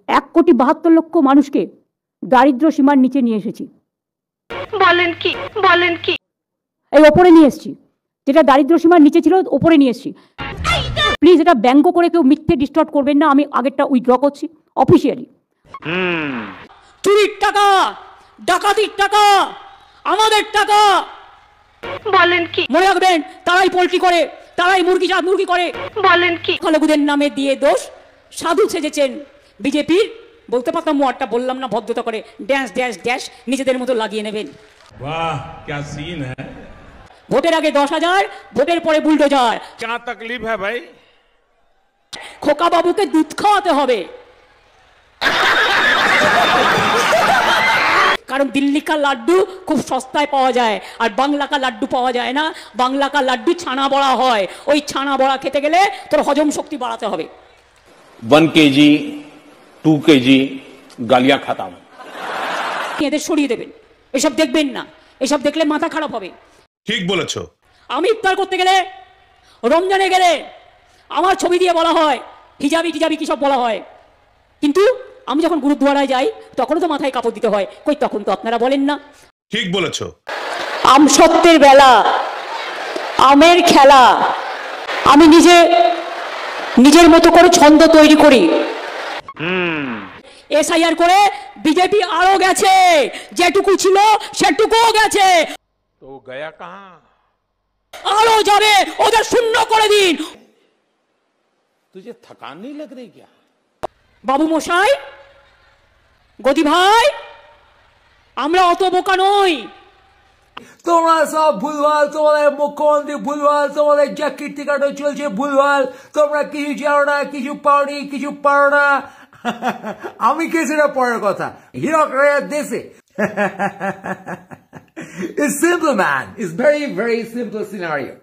1,72,00,000 মানুষকে দারিদ্র সীমার নিচে নিয়ে এসেছি। বলেন কি এই ওপরে নিয়ে এসেছি, যেটা দারিদ্র সীমার নিচে ছিল ওপরে নিয়ে এসেছি। প্লিজ এটা ব্যঙ্গ করে কেউ মিথ্যে ডিস্টর্ট করবেন না, আমি আগেরটা উইথড্র করছি অফিসিয়ালি। চুরির টাকা, ডাকাতির টাকা, আমাদের টাকা। বলেন কি? মনে রাখবেন, তারাই পোল্ট্রি করে, তারাই মুরগি করে। বলেন কি? খালেগুদের নামে দিয়ে দোষ সাধু সেজেছেন বিজেপির। বলতে পারতাম, ওয়ার্ডটা বললাম না ভদ্রতা করে। ড্যাশ ড্যাশ ড্যাশ নিজেদের মতো লাগিয়ে নেবেন। বাহ, क्या सीन है। ভোটের আগে 10,000, ভোটের পরে বুলডোজার। क्या तकलीफ है भाई? খোকা বাবুকে দুধ খাওয়াতে হবে, কারণ দিল্লি কা লাড্ডু খুব সস্তায় পাওয়া যায়, আর বাংলা কা লাড্ডু পাওয়া যায় না। বাংলা কা লাড্ডু ছানা বড়া হয়, ওই ছানা বড়া খেতে গেলে তোর হজম শক্তি বাড়াতে হবে। 1 kg 2 kg গালিয়া খাতাম। এদের সরিয়ে দেবেন, এসব দেখবেন না, এসব দেখলে মাথা খারাপ হবে। ঠিক বলেছো। আমি ইফতার করতে গেলে, রমজানে গেলে আমার ছবি দিয়ে বলা হয় হিজাবি কি সব বলা হয়, কিন্তু আমি যখন গুরুদ্বারায় যাই তখনও তো মাথায় কাপড় দিতে হয়। কই, তখন তো আপনারা বলেন না। ঠিক বলেছো। আমসত্ত্বের বেলা, আমের খেলা, আমি নিজের মতো করে ছন্দ তৈরি করি। এসআইআর করে বিজেপি আরো গেছে, যেটুকু ছিল সেটুকুও গেছে। তো গয়া কাহা? আরো যাবে, ওদের শূন্য করে দিন। तुझे थकान नहीं लग रही क्या? বাবু মশাই, গদি ভাই, আমরা অত বোকা নই। তোমরা সব ভুলভাল, তোমাদের মুখ্যমন্ত্রী ভুলভাল, তোমাদের যা কীর্তিকাণ্ড চলছে ভুলভাল, তোমরা কিছু জানো না, কিছু পাওনি, কিছু পারো না। আমি কে সেটা পরের কথা, হীরক রায়ের দেশে। It's simple, man. It's very, very simple scenario.